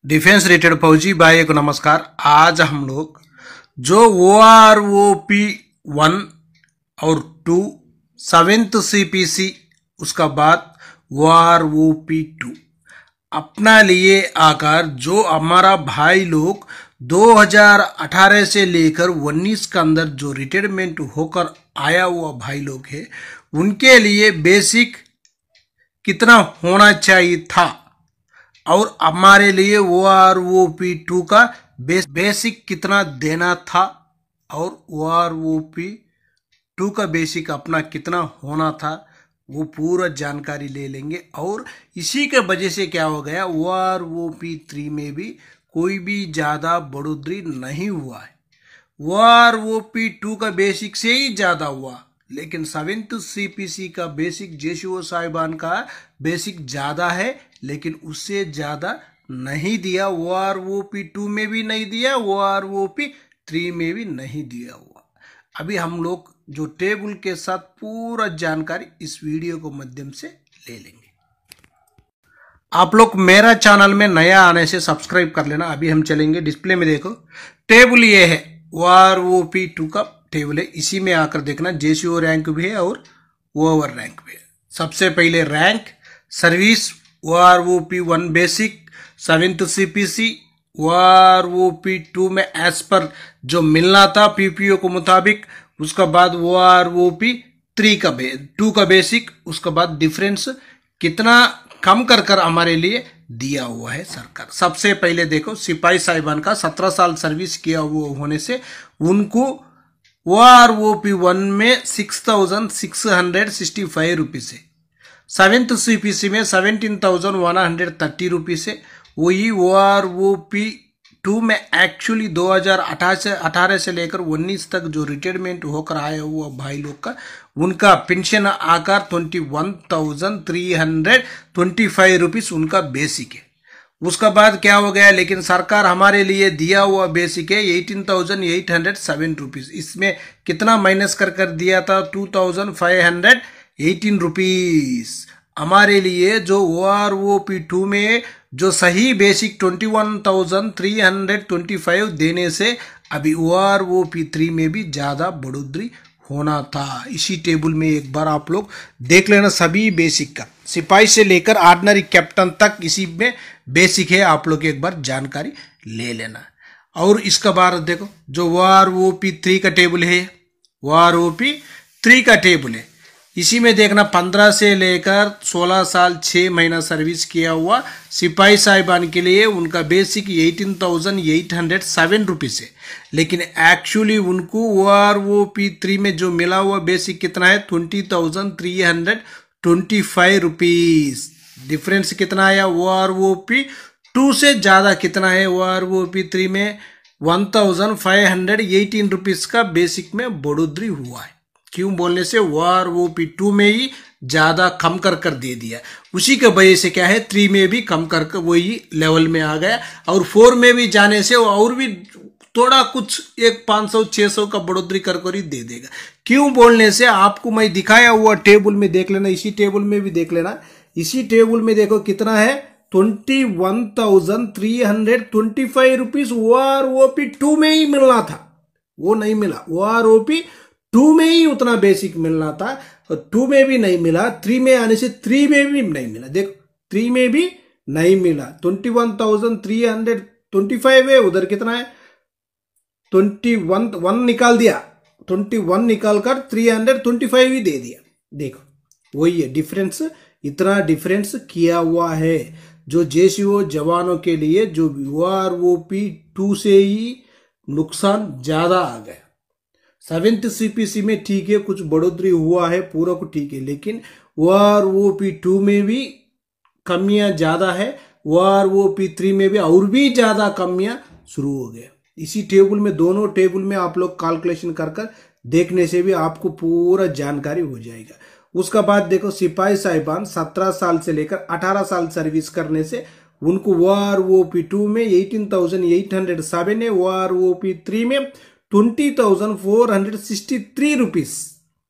Defence related फौजी भाई को नमस्कार। आज हम लोग जो OROP 1 और 2 7th CPC उसका बाद OROP 2 अपना लिए आकर जो हमारा भाई लोग 2018 से लेकर 19 के अंदर जो रिटायरमेंट होकर आया हुआ भाई लोग है उनके लिए बेसिक कितना होना चाहिए था और हमारे लिए OROP 2 का बेसिक कितना देना था और OROP 2 का बेसिक अपना कितना होना था वो पूरा जानकारी ले लेंगे। और इसी के वजह से क्या हो गया, OROP 3 में भी कोई भी ज़्यादा बढ़ोतरी नहीं हुआ है। OROP 2 का बेसिक से ही ज़्यादा हुआ, लेकिन 7th CPC का बेसिक JCO साहिबान का बेसिक ज़्यादा है लेकिन उससे ज़्यादा नहीं दिया। OROP 2 में भी नहीं दिया, OROP 3 में भी नहीं दिया हुआ। अभी हम लोग जो टेबल के साथ पूरा जानकारी इस वीडियो को माध्यम से ले लेंगे। आप लोग मेरा चैनल में नया आने से सब्सक्राइब कर लेना। अभी हम चलेंगे, डिस्प्ले में देखो टेबल ये है, OROP 2 का टेबल है। इसी में आकर देखना JCO रैंक भी है और ओवर रैंक भी है। सबसे पहले rank service OROP 1 basic 7th CPC OROP 2 में एज पर जो मिलना था PPO के मुताबिक, उसका बाद OROP 3 का 2 का बेसिक, उसका बाद डिफरेंस कितना कम कर हमारे लिए दिया हुआ है सरकार। सबसे पहले देखो सिपाही साहिबान का 17 साल सर्विस किया हुआ होने से उनको OROP 1 में 6,665 रुपीज है, 7th CPC में 17,130 रुपीज है। वही OROP 2 में एक्चुअली 2018 से लेकर 19 तक जो रिटायरमेंट होकर आया हुआ भाई लोग का उनका पेंशन आकार 21,325 रुपीज उनका बेसिक है। उसका बाद क्या हो गया, लेकिन सरकार हमारे लिए दिया हुआ बेसिक है 18,807 रुपीज। इसमें कितना माइनस कर दिया था, 2,518 रुपीज। हमारे लिए जो OROP 2 में जो सही बेसिक 21,325 देने से अभी OROP 3 में भी ज्यादा बढ़ोतरी होना था। इसी टेबल में एक बार आप लोग देख लेना सभी बेसिक का, सिपाही से लेकर ऑर्डिनरी कैप्टन तक इसी में बेसिक है। आप लोग एक बार जानकारी ले लेना। और इसका बाद देखो जो OROP 3 का टेबल है, OROP 3 का टेबल है। इसी में देखना 15 से लेकर 16 साल 6 महीना सर्विस किया हुआ सिपाही साहिबान के लिए उनका बेसिक 18,807 रुपीज है, लेकिन एक्चुअली उनको OROP 3 में जो मिला हुआ बेसिक कितना है, 20,325 रुपीज। डिफरेंस कितना आया, OROP 2 से ज्यादा कितना है, OROP 3 में 1,518 रुपीज का बेसिक में बढ़ोतरी हुआ है। क्यों बोलने से OROP 2 में ही ज्यादा कम कर दे दिया, उसी के वजह से क्या है 3 में भी कम कर वही लेवल में आ गया। और 4 में भी जाने से और भी थोड़ा कुछ 500-600 का बढ़ोतरी कर ही दे देगा। क्यों बोलने से आपको मैं दिखाया हुआ टेबल में देख लेना, इसी टेबल में भी देख लेना। इसी टेबल में देखो कितना है, 21,325 रुपीज OROP 2 में ही मिलना था, वो नहीं मिला। OROP 2 में ही उतना बेसिक मिलना था और 2 में भी नहीं मिला। 3 में आने से 3 में भी नहीं मिला। देखो 3 में भी नहीं मिला, 21,325 है, उधर कितना है 21 निकाल दिया, 21 निकाल कर 325 ही दे दिया। देखो वही है डिफरेंस, इतना डिफरेंस किया हुआ है। जो JCO जवानों के लिए जो OROP 2 से ही नुकसान ज्यादा आ गया। 7th CPC में ठीक है कुछ बढ़ोतरी हुआ है, पूरा को ठीक है, लेकिन OROP 2 में भी कमियां ज्यादा है, OROP 3 में भी और भी ज्यादा कमियां शुरू हो गया। इसी टेबल में दोनों टेबल में आप लोग कैलकुलेशन कर देखने से भी आपको पूरा जानकारी हो जाएगा। उसका बाद देखो सिपाही साहिबान 17 साल से लेकर 18 साल सर्विस करने से उनको OROP 2 में 18,807 है, OROP 3 में 20,463 रुपीज,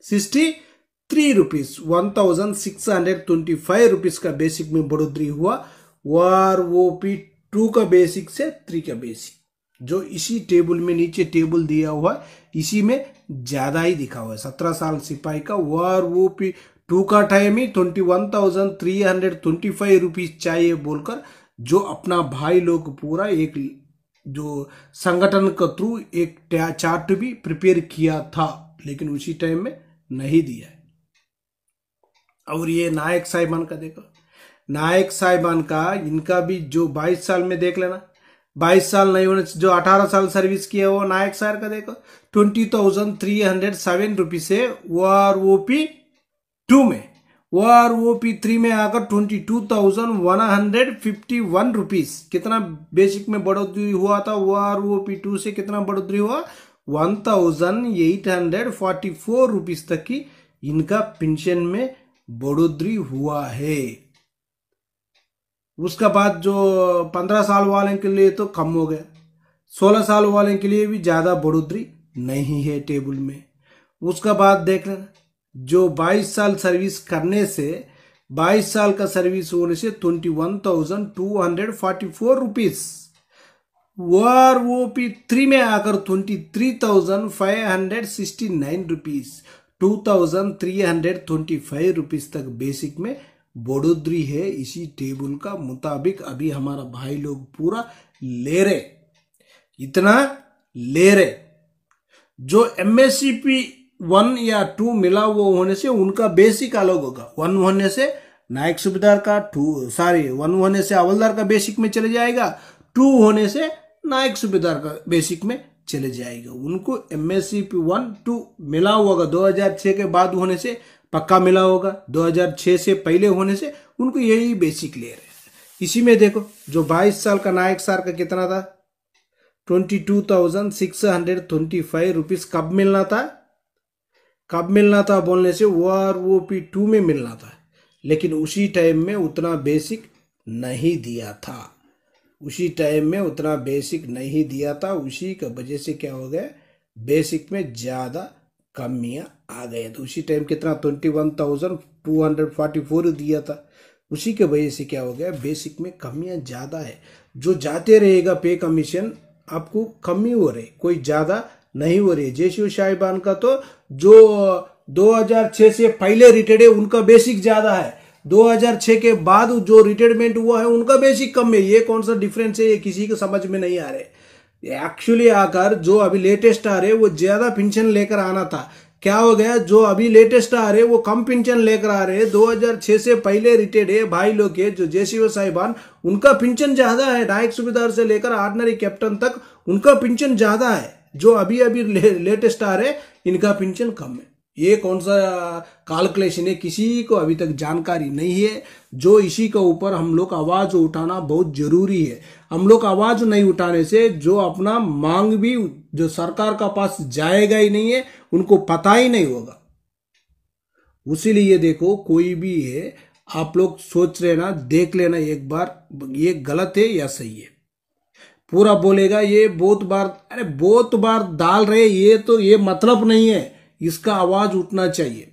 63 रुपीज, 1,625 रुपीज का बेसिक में बढ़ोतरी हुआ। OROP 2 का बेसिक से 3 का बेसिक, जो इसी टेबल में नीचे टेबल दिया हुआ है इसी में ज्यादा ही दिखा हुआ है। 17 साल सिपाही का OROP 2 का टाइम ही 21,325 रुपीज चाहिए बोलकर जो अपना भाई लोग पूरा एक जो संगठन के थ्रू एक चार्ट भी प्रिपेयर किया था, लेकिन उसी टाइम में नहीं दिया है। और ये नायक साहिबान का देखो, नायक साहिबान का इनका भी जो 22 साल में देख लेना, 22 साल नहीं होने जो 18 साल सर्विस किया वो नायक साहब का देखो 20,307 रुपीज से OROP 2 में, OROP 3 में आकर 22,151 रुपीज। कितना बेसिक में बढ़ोतरी हुआ था, OROP 2 से कितना बढ़ोतरी हुआ, 1,844 रुपीज तक की इनका पेंशन में बढ़ोतरी हुआ है। उसका बाद जो 15 साल वाले के लिए तो कम हो गया, 16 साल वाले के लिए भी ज्यादा बढ़ोतरी नहीं है टेबल में। उसका बाद देख लेना जो 22 साल सर्विस करने से 22 साल का सर्विस होने से 21,244 रुपीज, OROP 3 में आकर 23,569 रुपीज, 2,325 रुपीज तक बेसिक में बढ़ोतरी है। इसी टेबल का मुताबिक अभी हमारा भाई लोग पूरा ले रहे, इतना ले रहे। जो MSCP 1 या 2 मिला वो होने से उनका बेसिक अलग होगा। 1 होने से नायक सूबेदार का 1 होने से हवलदार का बेसिक में चले जाएगा, 2 होने से नायक सूबेदार का बेसिक में चले जाएगा। उनको MSCP 1-2 मिला होगा, 2006 के बाद होने से पक्का मिला होगा, 2006 से पहले होने से उनको यही बेसिक ले रहे। इसी में देखो जो 22 साल का नायक सर का कितना था, 22,625 रुपीज। कब मिलना था, कब मिलना था बोलने से OROP 2 में मिलना था, लेकिन उसी टाइम में उतना बेसिक नहीं दिया था, उसी टाइम में उतना बेसिक नहीं दिया था। उसी की वजह से क्या हो गया, बेसिक में ज्यादा कमियां आ गए। तो उसी टाइम कितना 21,244 दिया था, उसी के वजह से क्या हो गया, बेसिक में कमियां ज्यादा है। जो जाते रहेगा पे कमीशन आपको कमी हो रही, कोई ज्यादा नहीं हो रही। जेसीओ साहिबान का तो जो 2006 से पहले रिटायर्ड है उनका बेसिक ज्यादा है, 2006 के बाद जो रिटायरमेंट हुआ है उनका बेसिक कम है। ये कौन सा डिफरेंस है, ये किसी को समझ में नहीं आ रहे। एक्चुअली आकर जो अभी लेटेस्ट आ रहे वो ज्यादा पेंशन लेकर आना था, क्या हो गया, जो अभी लेटेस्ट आ रहे वो कम पेंशन लेकर आ रहे। 2006 से पहले रिटायर्ड है भाई लोग के जो जेसीओ साहिबान, उनका पेंशन ज्यादा है, नायक सूबेदार से लेकर ऑर्डिनरी कैप्टन तक उनका पेंशन ज्यादा है। जो अभी अभी लेटेस्ट आ रहे इनका पेंशन कम है। ये कौन सा कैलकुलेशन है, किसी को अभी तक जानकारी नहीं है। जो इसी के ऊपर हम लोग आवाज उठाना बहुत जरूरी है। हम लोग आवाज नहीं उठाने से जो अपना मांग भी जो सरकार का पास जाएगा ही नहीं है, उनको पता ही नहीं होगा। उसीलिए देखो कोई भी है आप लोग सोच रहे ना, देख लेना एक बार ये गलत है या सही है। पूरा बोलेगा ये बहुत बार, अरे बहुत बार डाल रहे, ये तो ये मतलब नहीं है। इसका आवाज उठना चाहिए,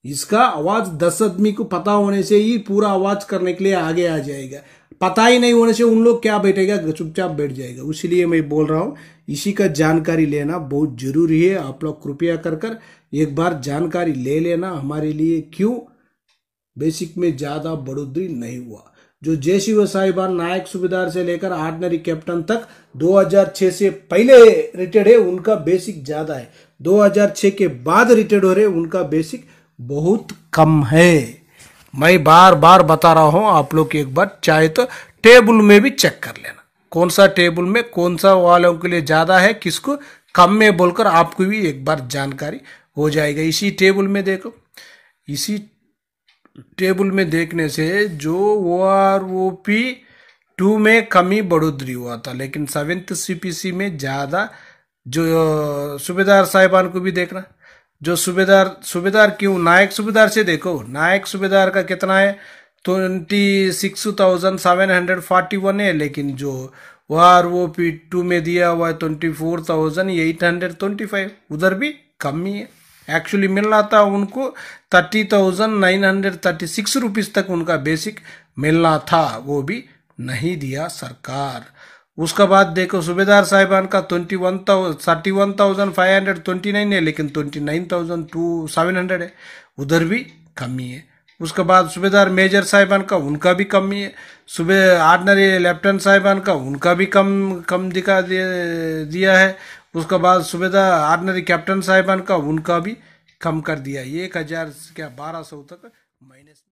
इसका आवाज 10 आदमी को पता होने से ही पूरा आवाज करने के लिए आगे आ जाएगा। पता ही नहीं होने से उन लोग क्या बैठेगा, चुपचाप बैठ जाएगा। इसीलिए मैं बोल रहा हूं इसी का जानकारी लेना बहुत जरूरी है। आप लोग कृपया कर एक बार जानकारी ले लेना हमारे लिए, क्यों बेसिक में ज्यादा बढ़ोतरी नहीं हुआ। जो जेसीओ साहिबान नायक सूबेदार से लेकर ऑर्डिनरी कैप्टन तक 2006 से पहले रिटायर्ड है उनका बेसिक ज्यादा है, 2006 के बाद रिटायर्ड हो रहे उनका बेसिक बहुत कम है। मैं बार बार बता रहा हूं, आप लोग एक बार चाहे तो टेबल में भी चेक कर लेना, कौन सा टेबल में कौन सा वालों के लिए ज्यादा है, किसको कम में बोलकर आपको भी एक बार जानकारी हो जाएगा। इसी टेबल में देखो, इसी टेबल में देखने से जो OROP 2 में कमी बढ़ोतरी हुआ था, लेकिन 7th CPC में ज्यादा। जो सूबेदार साहिबान को भी देखना, जो सूबेदार क्यों, नायक सूबेदार से देखो, नायक सूबेदार का कितना है 26,741 है, लेकिन जो OROP 2 में दिया हुआ है 24,825, उधर भी कमी है। एक्चुअली मिलना था उनको 30,936 रुपीज तक उनका बेसिक मिलना था, वो भी नहीं दिया सरकार। उसका बाद देखो सूबेदार साहिबान का 31,529 है, लेकिन 29,700 है, उधर भी कमी है। उसके बाद सूबेदार मेजर साहिबान का उनका भी कमी है। सुबह ऑर्डिनरी लेफ्टिनेंट साहिबान का उनका भी कम कम दिया है। उसके बाद सूबेदार ऑर्डिनरी कैप्टन साहिबान का उनका भी कम कर दिया, 1,000 क्या 1,200 तक महीने।